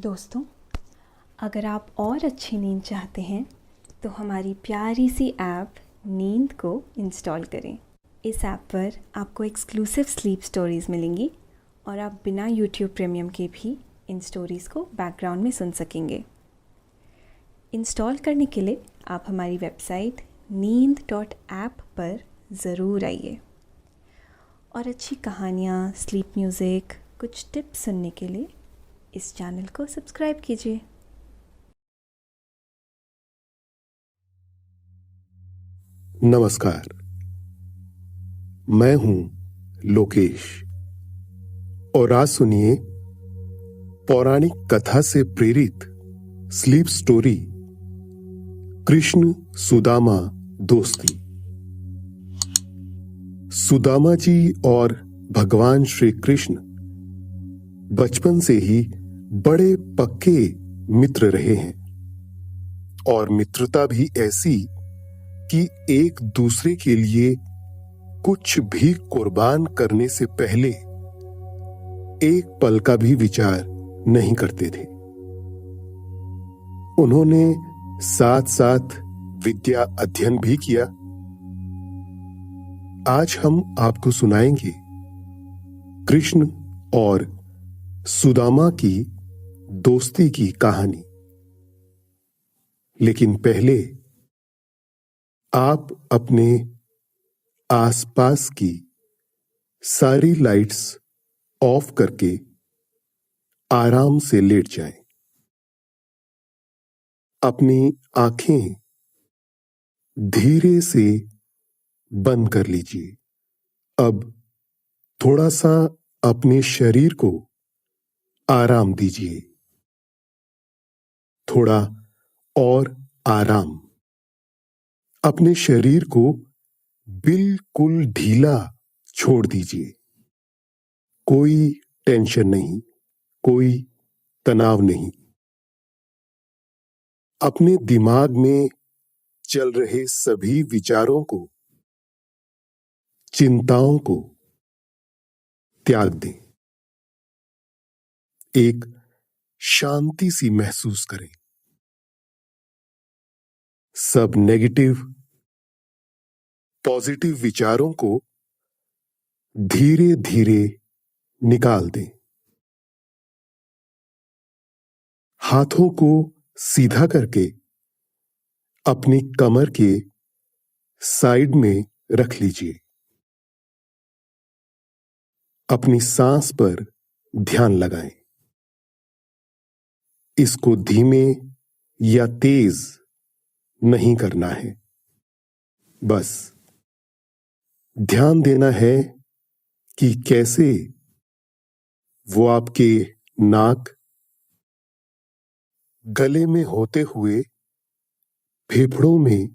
दोस्तों, अगर आप और अच्छी नींद चाहते हैं तो हमारी प्यारी सी ऐप नींद को इंस्टॉल करें। इस ऐप पर आपको एक्सक्लूसिव स्लीप स्टोरीज़ मिलेंगी और आप बिना यूट्यूब प्रीमियम के भी इन स्टोरीज़ को बैकग्राउंड में सुन सकेंगे। इंस्टॉल करने के लिए आप हमारी वेबसाइट neend.app पर ज़रूर आइए और अच्छी कहानियाँ, स्लीप म्यूज़िक, कुछ टिप्स सुनने के लिए इस चैनल को सब्सक्राइब कीजिए। नमस्कार, मैं हूं लोकेश और आज सुनिए पौराणिक कथा से प्रेरित स्लीप स्टोरी कृष्ण सुदामा दोस्ती। सुदामा जी और भगवान श्री कृष्ण बचपन से ही बड़े पक्के मित्र रहे हैं और मित्रता भी ऐसी कि एक दूसरे के लिए कुछ भी कुर्बान करने से पहले एक पल का भी विचार नहीं करते थे। उन्होंने साथ साथ विद्या अध्ययन भी किया। आज हम आपको सुनाएंगे कृष्ण और सुदामा की दोस्ती की कहानी। लेकिन पहले आप अपने आसपास की सारी लाइट्स ऑफ करके आराम से लेट जाएं। अपनी आंखें धीरे से बंद कर लीजिए। अब थोड़ा सा अपने शरीर को आराम दीजिए। थोड़ा और आराम। अपने शरीर को बिल्कुल ढीला छोड़ दीजिए। कोई टेंशन नहीं, कोई तनाव नहीं। अपने दिमाग में चल रहे सभी विचारों को, चिंताओं को त्याग दें। एक शांति सी महसूस करें। सब नेगेटिव, पॉजिटिव विचारों को धीरे धीरे निकाल दें। हाथों को सीधा करके अपनी कमर के साइड में रख लीजिए। अपनी सांस पर ध्यान लगाएं। इसको धीमे या तेज नहीं करना है। बस ध्यान देना है कि कैसे वो आपके नाक, गले में होते हुए फेफड़ों में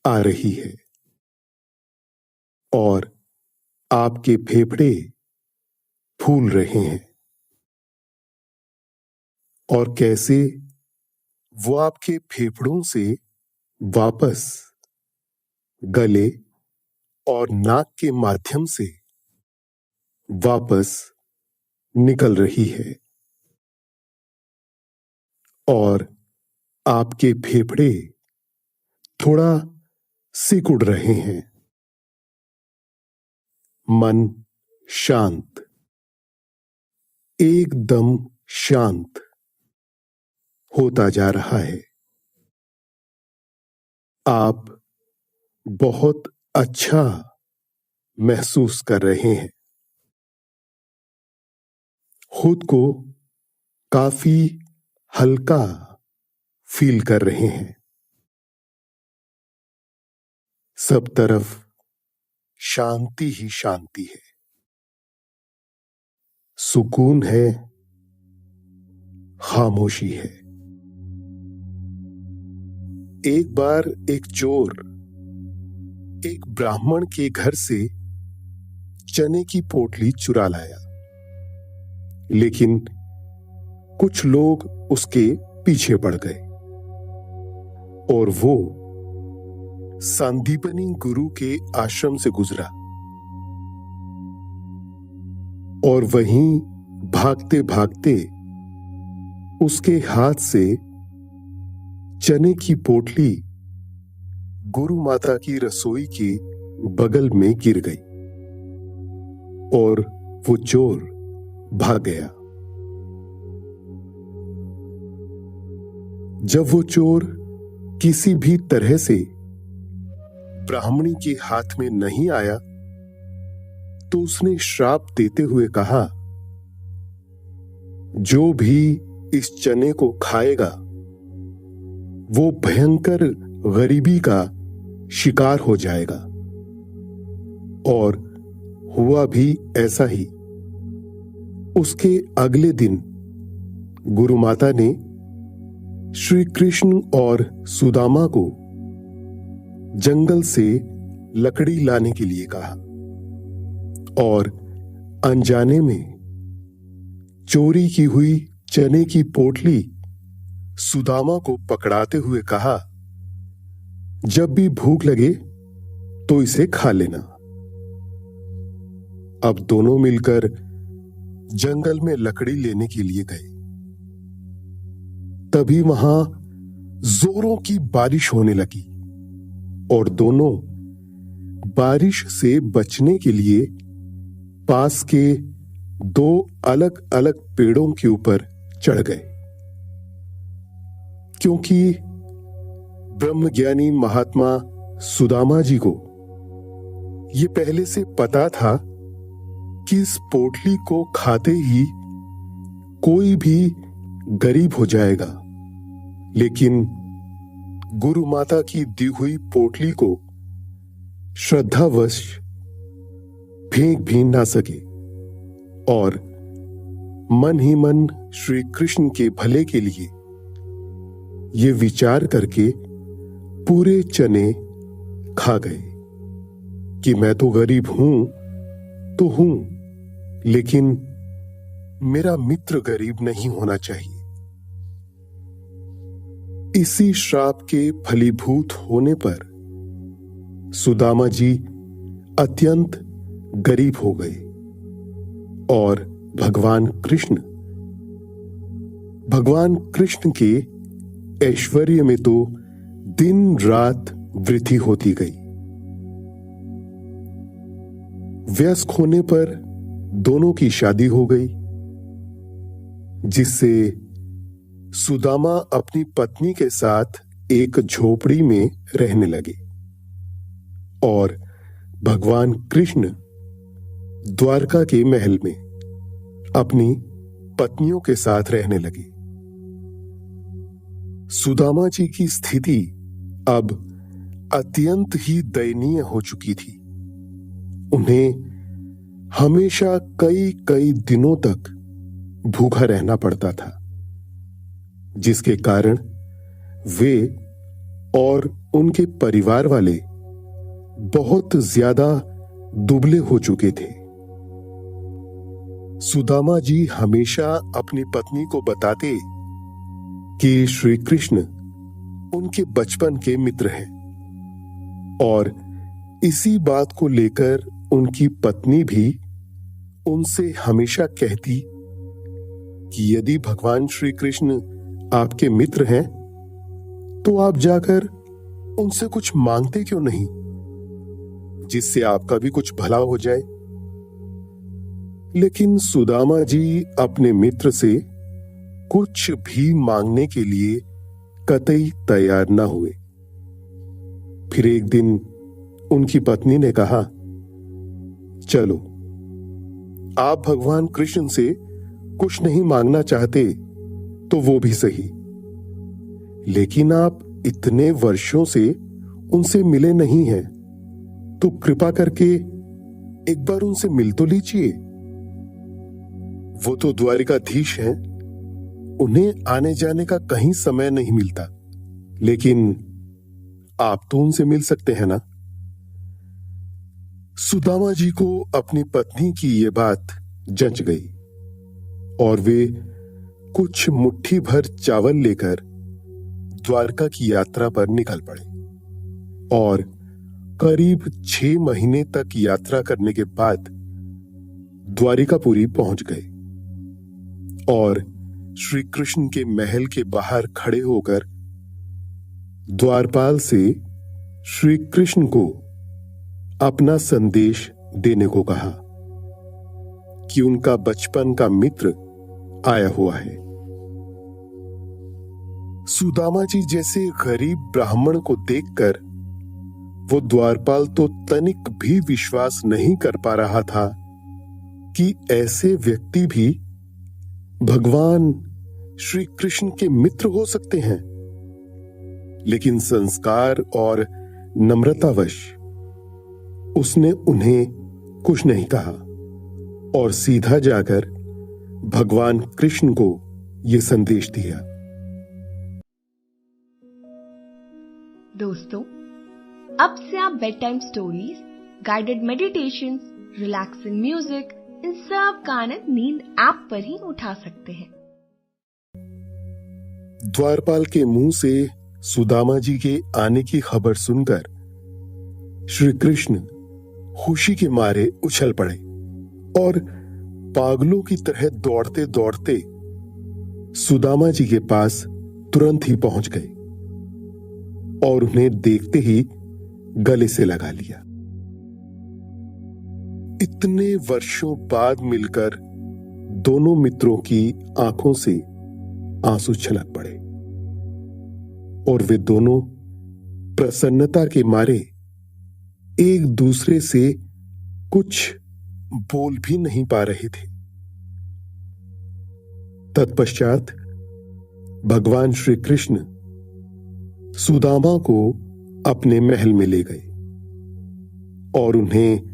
आ रही है और आपके फेफड़े फूल रहे हैं और कैसे वो आपके फेफड़ों से वापस गले और नाक के माध्यम से वापस निकल रही है और आपके फेफड़े थोड़ा सिकुड़ रहे हैं। मन शांत, एकदम शांत होता जा रहा है। आप बहुत अच्छा महसूस कर रहे हैं। खुद को काफी हल्का फील कर रहे हैं। सब तरफ शांति ही शांति है, सुकून है, खामोशी है। एक बार एक चोर एक ब्राह्मण के घर से चने की पोटली चुरा लाया, लेकिन कुछ लोग उसके पीछे पड़ गए और वो सांदीपनी गुरु के आश्रम से गुजरा और वहीं भागते भागते उसके हाथ से चने की पोटली गुरु माता की रसोई के बगल में गिर गई और वो चोर भाग गया। जब वो चोर किसी भी तरह से ब्राह्मणी के हाथ में नहीं आया तो उसने श्राप देते हुए कहा, जो भी इस चने को खाएगा वो भयंकर गरीबी का शिकार हो जाएगा। और हुआ भी ऐसा ही। उसके अगले दिन गुरु माता ने श्री कृष्ण और सुदामा को जंगल से लकड़ी लाने के लिए कहा और अनजाने में चोरी की हुई चने की पोटली सुदामा को पकड़ाते हुए कहा, जब भी भूख लगे तो इसे खा लेना। अब दोनों मिलकर जंगल में लकड़ी लेने के लिए गए। तभी वहां जोरों की बारिश होने लगी और दोनों बारिश से बचने के लिए पास के दो अलग अलग पेड़ों के ऊपर चढ़ गए। क्योंकि ब्रह्मज्ञानी महात्मा सुदामा जी को यह पहले से पता था कि इस पोटली को खाते ही कोई भी गरीब हो जाएगा, लेकिन गुरु माता की दी हुई पोटली को श्रद्धावश फेंक भी ना सके और मन ही मन श्री कृष्ण के भले के लिए ये विचार करके पूरे चने खा गए कि मैं तो गरीब हूं तो हूं, लेकिन मेरा मित्र गरीब नहीं होना चाहिए। इसी श्राप के फलीभूत होने पर सुदामा जी अत्यंत गरीब हो गए और भगवान कृष्ण के ऐश्वर्य में तो दिन रात वृद्धि होती गई। वयस्क होने पर दोनों की शादी हो गई, जिससे सुदामा अपनी पत्नी के साथ एक झोपड़ी में रहने लगे और भगवान कृष्ण द्वारका के महल में अपनी पत्नियों के साथ रहने लगे। सुदामा जी की स्थिति अब अत्यंत ही दयनीय हो चुकी थी। उन्हें हमेशा कई कई दिनों तक भूखा रहना पड़ता था, जिसके कारण वे और उनके परिवार वाले बहुत ज्यादा दुबले हो चुके थे। सुदामा जी हमेशा अपनी पत्नी को बताते कि श्री कृष्ण उनके बचपन के मित्र हैं और इसी बात को लेकर उनकी पत्नी भी उनसे हमेशा कहती कि यदि भगवान श्री कृष्ण आपके मित्र हैं तो आप जाकर उनसे कुछ मांगते क्यों नहीं, जिससे आपका भी कुछ भला हो जाए। लेकिन सुदामा जी अपने मित्र से कुछ भी मांगने के लिए कतई तैयार न हुए। फिर एक दिन उनकी पत्नी ने कहा, चलो आप भगवान कृष्ण से कुछ नहीं मांगना चाहते तो वो भी सही, लेकिन आप इतने वर्षों से उनसे मिले नहीं हैं, तो कृपा करके एक बार उनसे मिल तो लीजिए। वो तो द्वारिकाधीश हैं, उन्हें आने जाने का कहीं समय नहीं मिलता, लेकिन आप तो उनसे मिल सकते हैं ना। सुदामा जी को अपनी पत्नी की यह बात जंच गई और वे कुछ मुट्ठी भर चावल लेकर द्वारका की यात्रा पर निकल पड़े और करीब 6 महीने तक यात्रा करने के बाद द्वारिकापुरी पहुंच गए और श्री कृष्ण के महल के बाहर खड़े होकर द्वारपाल से श्री कृष्ण को अपना संदेश देने को कहा कि उनका बचपन का मित्र आया हुआ है। सुदामा जी जैसे गरीब ब्राह्मण को देखकर वो द्वारपाल तो तनिक भी विश्वास नहीं कर पा रहा था कि ऐसे व्यक्ति भी भगवान श्री कृष्ण के मित्र हो सकते हैं। लेकिन संस्कार और नम्रतावश उसने उन्हें कुछ नहीं कहा और सीधा जाकर भगवान कृष्ण को यह संदेश दिया। दोस्तों, अब से आप bed time stories, guided meditations, relaxing music, इन सब का आनंद नींद ऐप पर ही उठा सकते हैं। द्वारपाल के मुंह से सुदामा जी के आने की खबर सुनकर श्री कृष्ण खुशी के मारे उछल पड़े और पागलों की तरह दौड़ते दौड़ते सुदामा जी के पास तुरंत ही पहुंच गए और उन्हें देखते ही गले से लगा लिया। इतने वर्षों बाद मिलकर दोनों मित्रों की आंखों से आंसू छलक पड़े और वे दोनों प्रसन्नता के मारे एक दूसरे से कुछ बोल भी नहीं पा रहे थे। तत्पश्चात भगवान श्री कृष्ण सुदामा को अपने महल में ले गए और उन्हें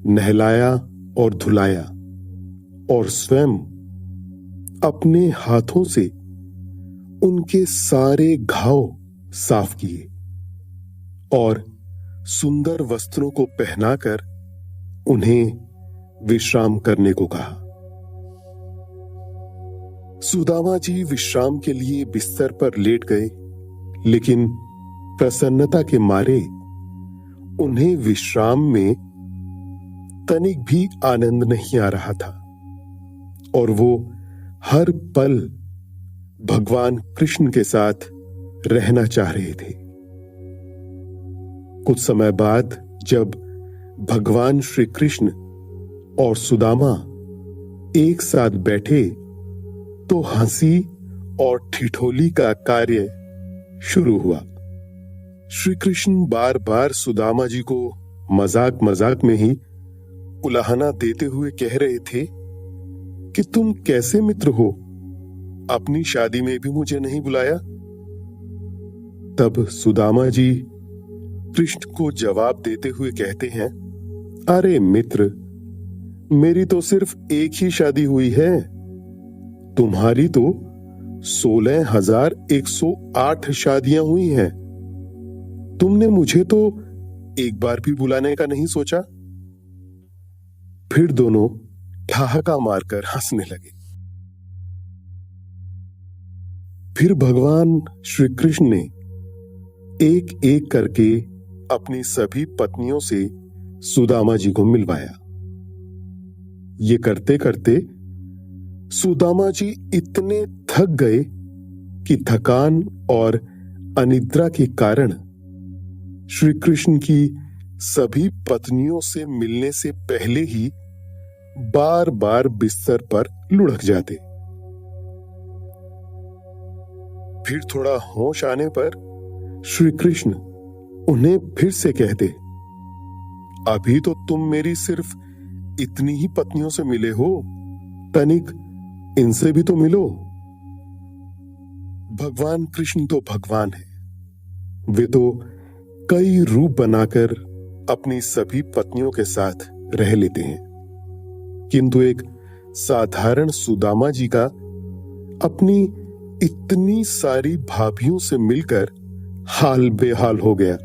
नहलाया और धुलाया और स्वयं अपने हाथों से उनके सारे घाव साफ किए और सुंदर वस्त्रों को पहनाकर उन्हें विश्राम करने को कहा। सुदामा जी विश्राम के लिए बिस्तर पर लेट गए, लेकिन प्रसन्नता के मारे उन्हें विश्राम में तनिक भी आनंद नहीं आ रहा था और वो हर पल भगवान कृष्ण के साथ रहना चाह रहे थे। कुछ समय बाद जब भगवान श्री कृष्ण और सुदामा एक साथ बैठे तो हंसी और ठिठोली का कार्य शुरू हुआ। श्री कृष्ण बार बार सुदामा जी को मजाक मजाक में ही उलाहना देते हुए कह रहे थे कि तुम कैसे मित्र हो, अपनी शादी में भी मुझे नहीं बुलाया। तब सुदामा जी कृष्ण को जवाब देते हुए कहते हैं, अरे मित्र, मेरी तो सिर्फ एक ही शादी हुई है, तुम्हारी तो 16,108 शादियां हुई हैं। तुमने मुझे तो एक बार भी बुलाने का नहीं सोचा। फिर दोनों ठहाका मारकर हंसने लगे। फिर भगवान श्री कृष्ण ने एक एक करके अपनी सभी पत्नियों से सुदामा जी को मिलवाया। ये करते करते सुदामा जी इतने थक गए कि थकान और अनिद्रा के कारण श्री कृष्ण की सभी पत्नियों से मिलने से पहले ही बार बार बिस्तर पर लुढ़क जाते। फिर थोड़ा होश आने पर श्री कृष्ण उन्हें फिर से कहते, अभी तो तुम मेरी सिर्फ इतनी ही पत्नियों से मिले हो, तनिक इनसे भी तो मिलो। भगवान कृष्ण तो भगवान है, वे तो कई रूप बनाकर अपनी सभी पत्नियों के साथ रह लेते हैं, किंतु एक साधारण सुदामा जी का अपनी इतनी सारी भाभियों से मिलकर हाल बेहाल हो गया।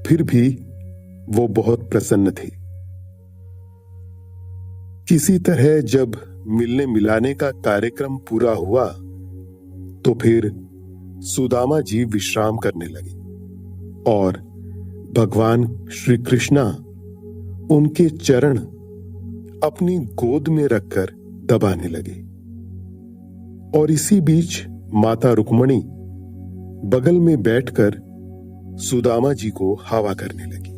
फिर भी वो बहुत प्रसन्न थे। किसी तरह जब मिलने मिलाने का कार्यक्रम पूरा हुआ तो फिर सुदामा जी विश्राम करने लगे और भगवान श्री कृष्णा उनके चरण अपनी गोद में रखकर दबाने लगे। और इसी बीच माता रुक्मणी बगल में बैठकर सुदामा जी को हवा करने लगी,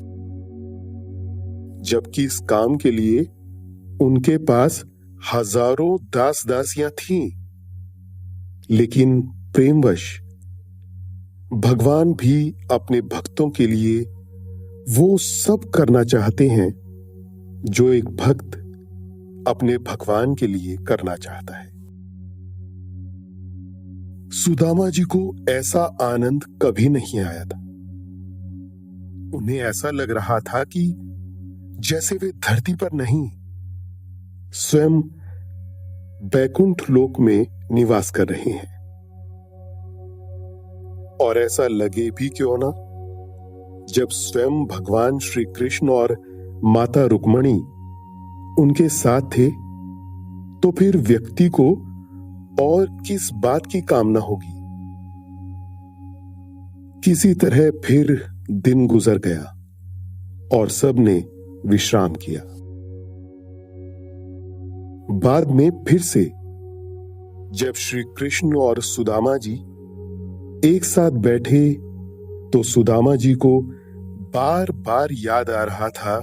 जबकि इस काम के लिए उनके पास हजारों दास दासियां थीं। लेकिन प्रेमवश भगवान भी अपने भक्तों के लिए वो सब करना चाहते हैं जो एक भक्त अपने भगवान के लिए करना चाहता है। सुदामा जी को ऐसा आनंद कभी नहीं आया था। उन्हें ऐसा लग रहा था कि जैसे वे धरती पर नहीं, स्वयं बैकुंठ लोक में निवास कर रहे हैं। और ऐसा लगे भी क्यों ना, जब स्वयं भगवान श्री कृष्ण और माता रुक्मणी उनके साथ थे, तो फिर व्यक्ति को और किस बात की कामना होगी। किसी तरह फिर दिन गुजर गया और सबने विश्राम किया। बाद में फिर से जब श्री कृष्ण और सुदामा जी एक साथ बैठे, तो सुदामा जी को बार बार याद आ रहा था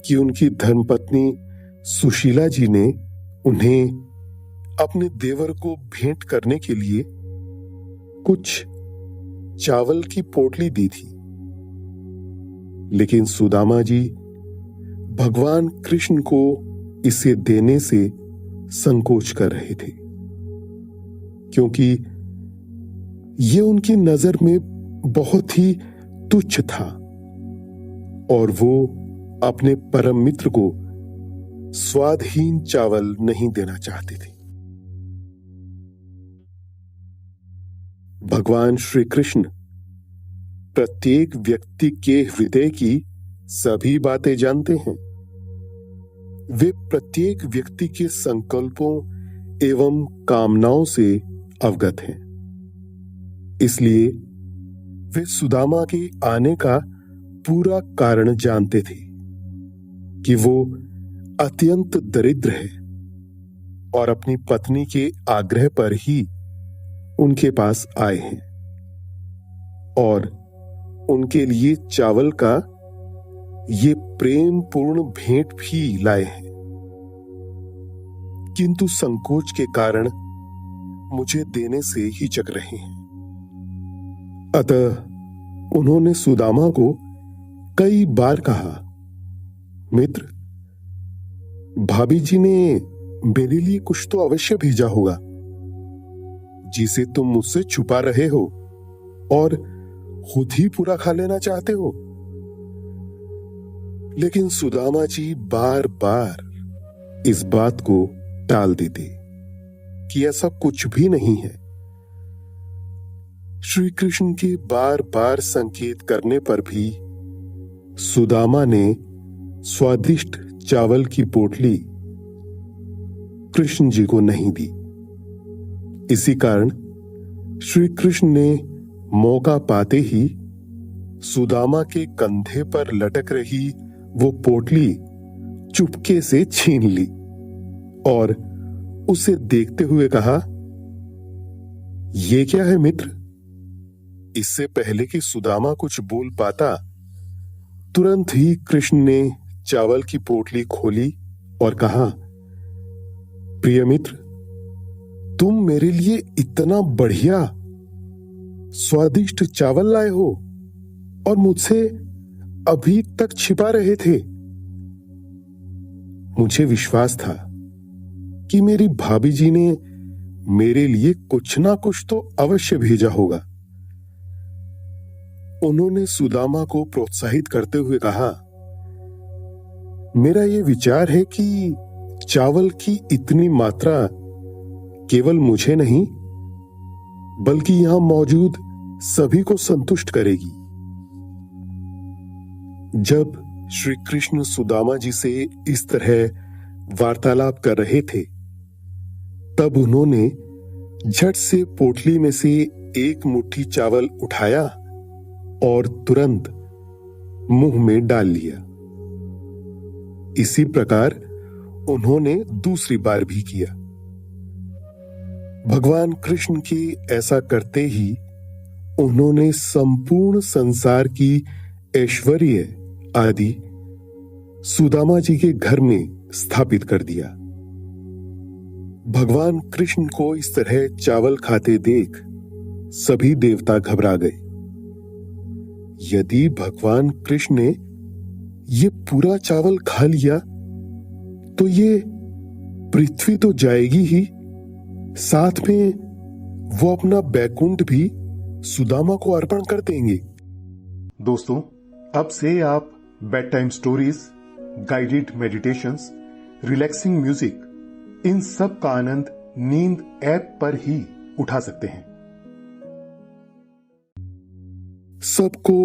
कि उनकी धर्मपत्नी सुशीला जी ने उन्हें अपने देवर को भेंट करने के लिए कुछ चावल की पोटली दी थी। लेकिन सुदामा जी भगवान कृष्ण को इसे देने से संकोच कर रहे थे, क्योंकि ये उनकी नजर में बहुत ही तुच्छ था और वो अपने परम मित्र को स्वादहीन चावल नहीं देना चाहते थे। भगवान श्री कृष्ण प्रत्येक व्यक्ति के हृदय की सभी बातें जानते हैं। वे प्रत्येक व्यक्ति के संकल्पों एवं कामनाओं से अवगत हैं। इसलिए वे सुदामा के आने का पूरा कारण जानते थे कि वो अत्यंत दरिद्र है और अपनी पत्नी के आग्रह पर ही उनके पास आए हैं और उनके लिए चावल का ये प्रेम पूर्ण भेंट भी लाए हैं। किंतु संकोच के कारण मुझे देने से हिचक रहे हैं। अतः उन्होंने सुदामा को कई बार कहा, मित्र, भाभी जी ने मेरे लिए कुछ तो अवश्य भेजा होगा जिसे तुम मुझसे छुपा रहे हो और खुद ही पूरा खा लेना चाहते हो। लेकिन सुदामा जी बार बार इस बात को टाल देते कि ऐसा कुछ भी नहीं है। श्री कृष्ण के बार बार संकेत करने पर भी सुदामा ने स्वादिष्ट चावल की पोटली कृष्ण जी को नहीं दी। इसी कारण श्री कृष्ण ने मौका पाते ही सुदामा के कंधे पर लटक रही वो पोटली चुपके से छीन ली और उसे देखते हुए कहा, ये क्या है मित्र? इससे पहले कि सुदामा कुछ बोल पाता, तुरंत ही कृष्ण ने चावल की पोटली खोली और कहा, प्रिय मित्र, तुम मेरे लिए इतना बढ़िया स्वादिष्ट चावल लाए हो और मुझसे अभी तक छिपा रहे थे। मुझे विश्वास था कि मेरी भाभी जी ने मेरे लिए कुछ ना कुछ तो अवश्य भेजा होगा। उन्होंने सुदामा को प्रोत्साहित करते हुए कहा, मेरा यह विचार है कि चावल की इतनी मात्रा केवल मुझे नहीं बल्कि यहां मौजूद सभी को संतुष्ट करेगी। जब श्री कृष्ण सुदामा जी से इस तरह वार्तालाप कर रहे थे, तब उन्होंने झट से पोटली में से एक मुट्ठी चावल उठाया और तुरंत मुंह में डाल लिया। इसी प्रकार उन्होंने दूसरी बार भी किया। भगवान कृष्ण के ऐसा करते ही उन्होंने संपूर्ण संसार की ऐश्वर्य आदि सुदामा जी के घर में स्थापित कर दिया। भगवान कृष्ण को इस तरह चावल खाते देख सभी देवता घबरा गए। यदि भगवान कृष्ण ने ये पूरा चावल खा लिया तो ये पृथ्वी तो जाएगी ही, साथ में वो अपना बैकुंठ भी सुदामा को अर्पण कर देंगे। दोस्तों, अब से आप bed time stories, guided meditations, relaxing music, इन सब का आनंद नींद ऐप पर ही उठा सकते हैं। सबको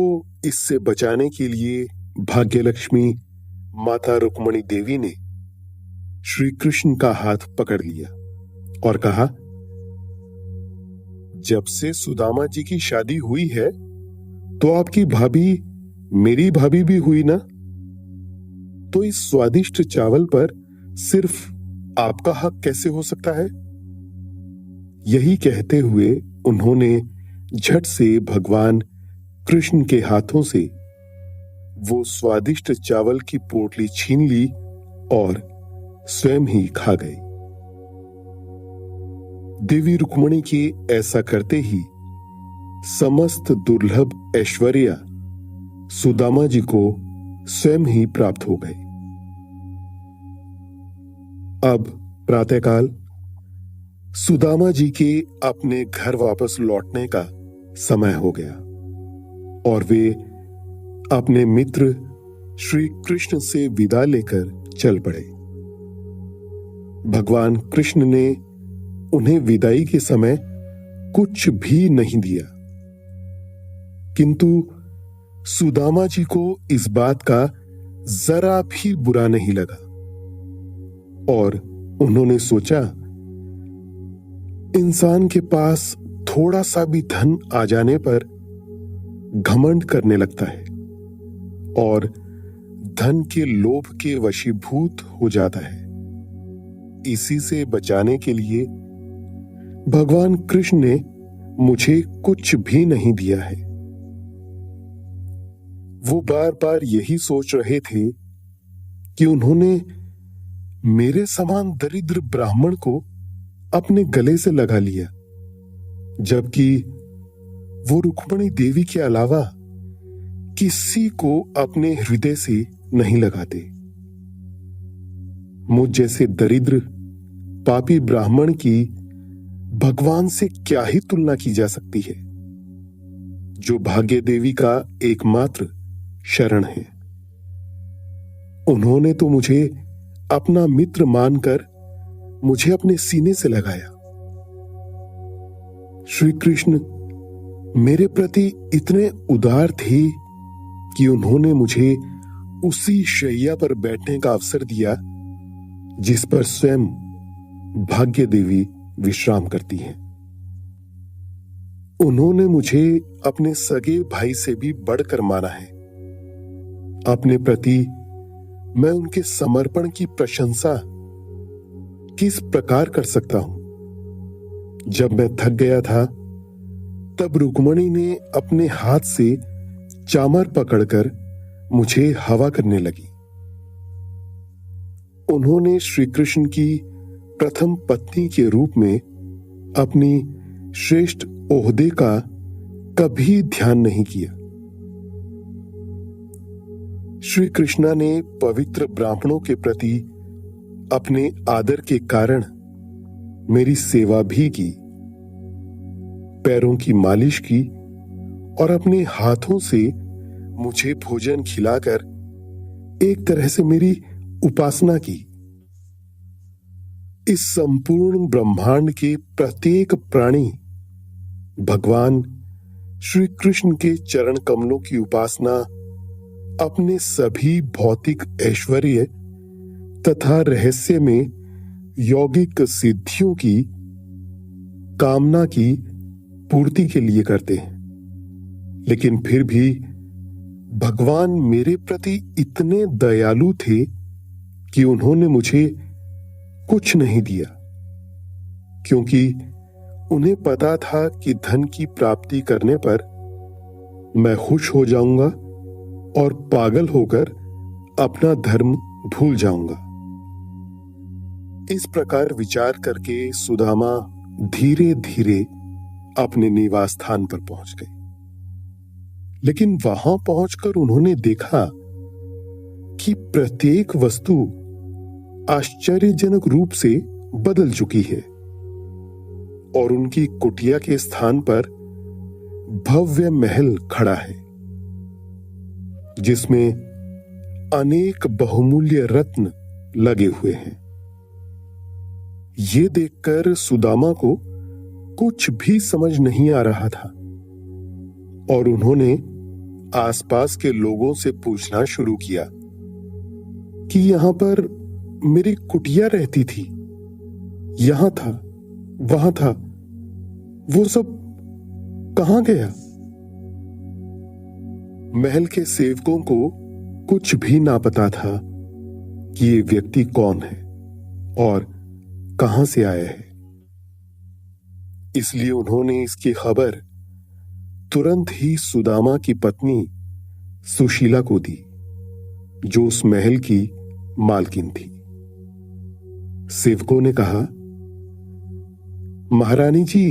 इससे बचाने के लिए भाग्यलक्ष्मी माता रुक्मणी देवी ने श्री कृष्ण का हाथ पकड़ लिया और कहा, जब से सुदामा जी की शादी हुई है तो आपकी भाभी मेरी भाभी भी हुई ना, तो इस स्वादिष्ट चावल पर सिर्फ आपका हक कैसे हो सकता है? यही कहते हुए उन्होंने झट से भगवान कृष्ण के हाथों से वो स्वादिष्ट चावल की पोटली छीन ली और स्वयं ही खा गए। देवी रुक्मणी के ऐसा करते ही समस्त दुर्लभ ऐश्वर्य सुदामा जी को स्वयं ही प्राप्त हो गए। अब प्रातःकाल सुदामा जी के अपने घर वापस लौटने का समय हो गया और वे अपने मित्र श्री कृष्ण से विदा लेकर चल पड़े। भगवान कृष्ण ने उन्हें विदाई के समय कुछ भी नहीं दिया, किंतु सुदामा जी को इस बात का जरा भी बुरा नहीं लगा और उन्होंने सोचा, इंसान के पास थोड़ा सा भी धन आ जाने पर घमंड करने लगता है और धन के लोभ के वशीभूत हो जाता है। इसी से बचाने के लिए भगवान कृष्ण ने मुझे कुछ भी नहीं दिया है। वो बार बार यही सोच रहे थे कि उन्होंने मेरे समान दरिद्र ब्राह्मण को अपने गले से लगा लिया, जबकि वो रुक्मणी देवी के अलावा किसी को अपने हृदय से नहीं लगाते। मुझ जैसे दरिद्र पापी ब्राह्मण की भगवान से क्या ही तुलना की जा सकती है, जो भाग्य देवी का एकमात्र शरण है। उन्होंने तो मुझे अपना मित्र मानकर मुझे अपने सीने से लगाया। श्री कृष्ण मेरे प्रति इतने उदार थे कि उन्होंने मुझे उसी शैया पर बैठने का अवसर दिया जिस पर स्वयं भाग्य देवी विश्राम करती हैं। उन्होंने मुझे अपने सगे भाई से भी बढ़कर माना है। अपने प्रति मैं उनके समर्पण की प्रशंसा किस प्रकार कर सकता हूं। जब मैं थक गया था तब रुक्मणी ने अपने हाथ से चामर पकड़कर मुझे हवा करने लगी। उन्होंने श्री कृष्ण की प्रथम पत्नी के रूप में अपनी श्रेष्ठ ओहदे का कभी ध्यान नहीं किया। श्री कृष्णा ने पवित्र ब्राह्मणों के प्रति अपने आदर के कारण मेरी सेवा भी की, पैरों की मालिश की और अपने हाथों से मुझे भोजन खिलाकर एक तरह से मेरी उपासना की। इस संपूर्ण ब्रह्मांड के प्रत्येक प्राणी भगवान श्री कृष्ण के चरण कमलों की उपासना अपने सभी भौतिक ऐश्वर्य तथा रहस्य में यौगिक सिद्धियों की कामना की पूर्ति के लिए करते हैं। लेकिन फिर भी भगवान मेरे प्रति इतने दयालु थे कि उन्होंने मुझे कुछ नहीं दिया, क्योंकि उन्हें पता था कि धन की प्राप्ति करने पर मैं खुश हो जाऊंगा और पागल होकर अपना धर्म भूल जाऊंगा। इस प्रकार विचार करके सुदामा धीरे धीरे अपने निवास स्थान पर पहुंच गए। लेकिन वहां पहुंचकर उन्होंने देखा कि प्रत्येक वस्तु आश्चर्यजनक रूप से बदल चुकी है और उनकी कुटिया के स्थान पर भव्य महल खड़ा है, जिसमें अनेक बहुमूल्य रत्न लगे हुए हैं। ये देखकर सुदामा को कुछ भी समझ नहीं आ रहा था और उन्होंने आसपास के लोगों से पूछना शुरू किया कि यहां पर मेरी कुटिया रहती थी, यहां था, वहां था, वो सब कहां गया? महल के सेवकों को कुछ भी ना पता था कि ये व्यक्ति कौन है और कहां से आया है। इसलिए उन्होंने इसकी खबर तुरंत ही सुदामा की पत्नी सुशीला को दी, जो उस महल की मालकिन थी। सेवकों ने कहा, महारानी जी,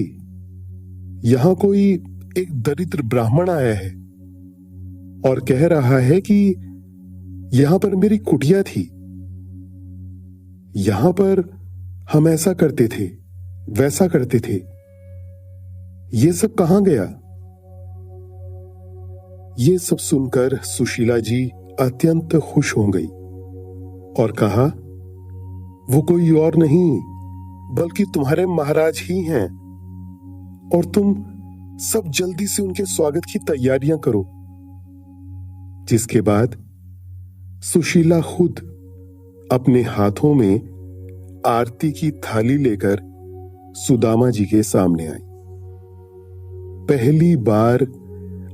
यहां कोई एक दरिद्र ब्राह्मण आया है और कह रहा है कि यहां पर मेरी कुटिया थी, यहां पर हम ऐसा करते थे, वैसा करते थे, ये सब कहां गया? ये सब सुनकर सुशीला जी अत्यंत खुश हो गई और कहा, वो कोई और नहीं बल्कि तुम्हारे महाराज ही हैं और तुम सब जल्दी से उनके स्वागत की तैयारियां करो। जिसके बाद सुशीला खुद अपने हाथों में आरती की थाली लेकर सुदामा जी के सामने आई। पहली बार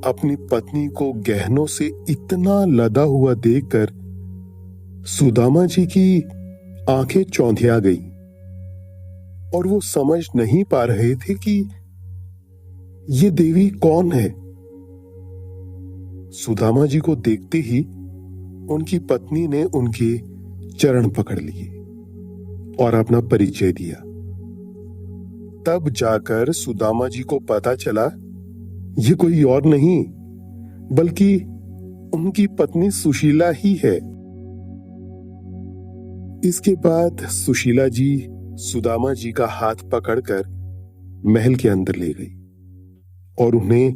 अपनी पत्नी को गहनों से इतना लदा हुआ देखकर सुदामा जी की आंखें चौंधिया गई और वो समझ नहीं पा रहे थे कि ये देवी कौन है। सुदामा जी को देखते ही उनकी पत्नी ने उनके चरण पकड़ लिए और अपना परिचय दिया। तब जाकर सुदामा जी को पता चला ये कोई और नहीं बल्कि उनकी पत्नी सुशीला ही है। इसके बाद सुशीला जी सुदामा जी का हाथ पकड़कर महल के अंदर ले गई और उन्हें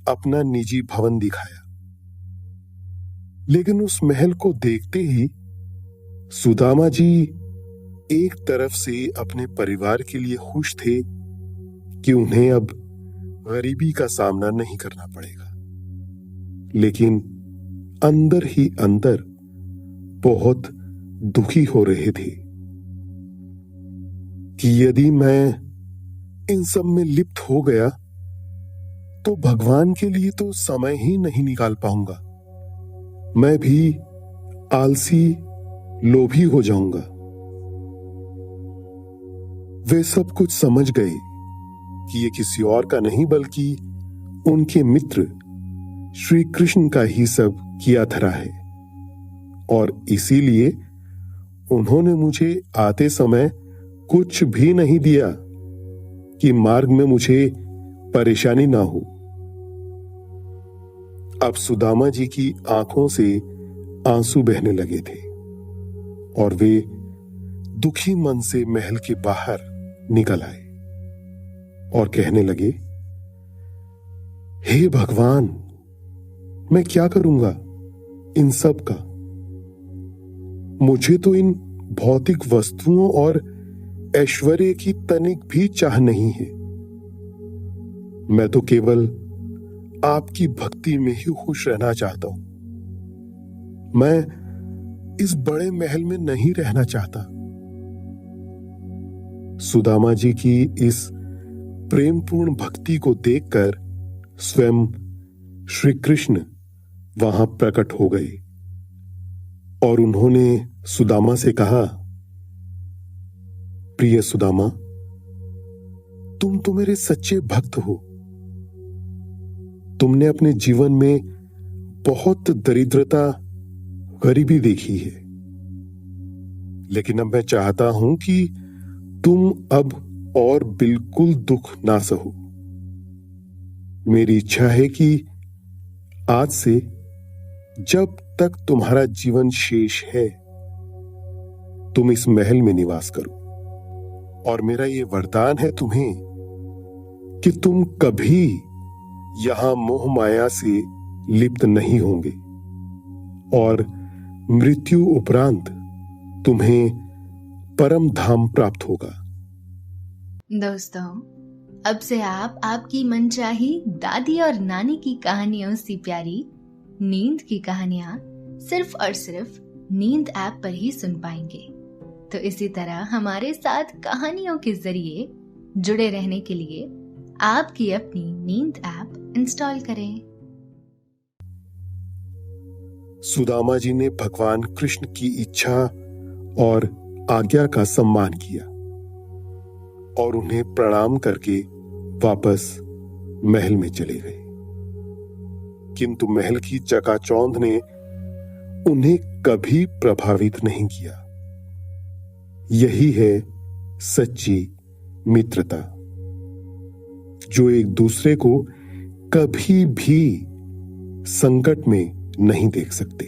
अपना निजी भवन दिखाया। लेकिन उस महल को देखते ही सुदामा जी एक तरफ से अपने परिवार के लिए खुश थे कि उन्हें अब गरीबी का सामना नहीं करना पड़ेगा, लेकिन अंदर ही अंदर बहुत दुखी हो रहे थे कि यदि मैं इन सब में लिप्त हो गया तो भगवान के लिए तो समय ही नहीं निकाल पाऊंगा। मैं भी आलसी, लोभी हो जाऊंगा। वे सब कुछ समझ गए कि ये किसी और का नहीं बल्कि उनके मित्र श्री कृष्ण का ही सब किया धरा है और इसीलिए उन्होंने मुझे आते समय कुछ भी नहीं दिया कि मार्ग में मुझे परेशानी ना हो। अब सुदामा जी की आंखों से आंसू बहने लगे थे और वे दुखी मन से महल के बाहर निकल आए और कहने लगे, हे भगवान, मैं क्या करूंगा इन सब का? मुझे तो इन भौतिक वस्तुओं और ऐश्वर्य की तनिक भी चाह नहीं है। मैं तो केवल आपकी भक्ति में ही खुश रहना चाहता हूं। मैं इस बड़े महल में नहीं रहना चाहता। सुदामा जी की इस प्रेमपूर्ण भक्ति को देखकर स्वयं श्री कृष्ण वहां प्रकट हो गए और उन्होंने सुदामा से कहा, प्रिय सुदामा, तुम तो मेरे सच्चे भक्त हो। तुमने अपने जीवन में बहुत दरिद्रता, गरीबी देखी है, लेकिन अब मैं चाहता हूं कि तुम अब और बिल्कुल दुख ना सहो। मेरी इच्छा है कि आज से जब तक तुम्हारा जीवन शेष है, तुम इस महल में निवास करो। और मेरा ये वरदान है तुम्हें कि तुम कभी यहां मोह माया से लिप्त नहीं होंगे और मृत्यु उपरांत तुम्हें परम धाम प्राप्त होगा। दोस्तों, अब से आप आपकी मनचाही दादी और नानी की कहानियों से प्यारी नींद की कहानियां सिर्फ और सिर्फ नींद ऐप पर ही सुन पाएंगे। तो इसी तरह हमारे साथ कहानियों के जरिए जुड़े रहने के लिए आपकी अपनी नींद ऐप इंस्टॉल करें। सुदामा जी ने भगवान कृष्ण की इच्छा और आज्ञा का सम्मान किया और उन्हें प्रणाम करके वापस महल में चले गए। किंतु महल की चकाचौंध ने उन्हें कभी प्रभावित नहीं किया। यही है सच्ची मित्रता, जो एक दूसरे को कभी भी संकट में नहीं देख सकते।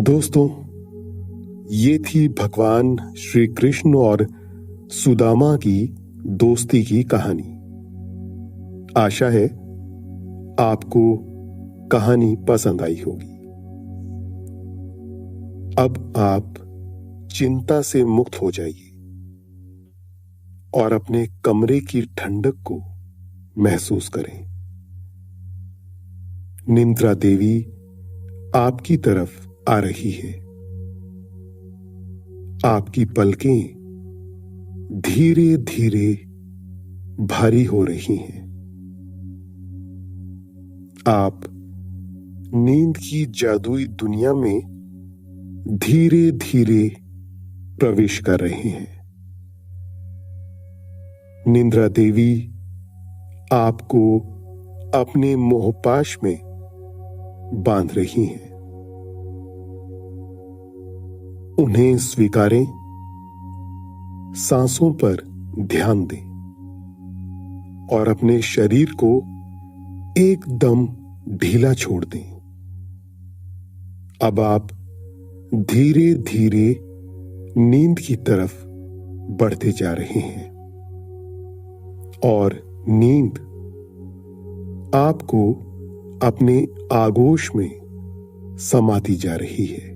दोस्तों, ये थी भगवान श्री कृष्ण और सुदामा की दोस्ती की कहानी। आशा है आपको कहानी पसंद आई होगी। अब आप चिंता से मुक्त हो जाइए और अपने कमरे की ठंडक को महसूस करें। निंद्रा देवी आपकी तरफ आ रही है। आपकी पलकें धीरे धीरे भारी हो रही हैं। आप नींद की जादुई दुनिया में धीरे धीरे प्रवेश कर रहे हैं। निंद्रा देवी आपको अपने मोहपाश में बांध रही हैं। उन्हें स्वीकारें, सांसों पर ध्यान दें और अपने शरीर को एकदम ढीला छोड़ दें। अब आप धीरे धीरे नींद की तरफ बढ़ते जा रहे हैं और नींद आपको अपने आगोश में समाती जा रही है।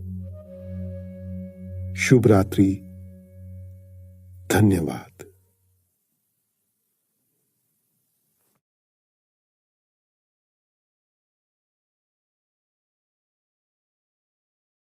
शुभ रात्रि। धन्यवाद।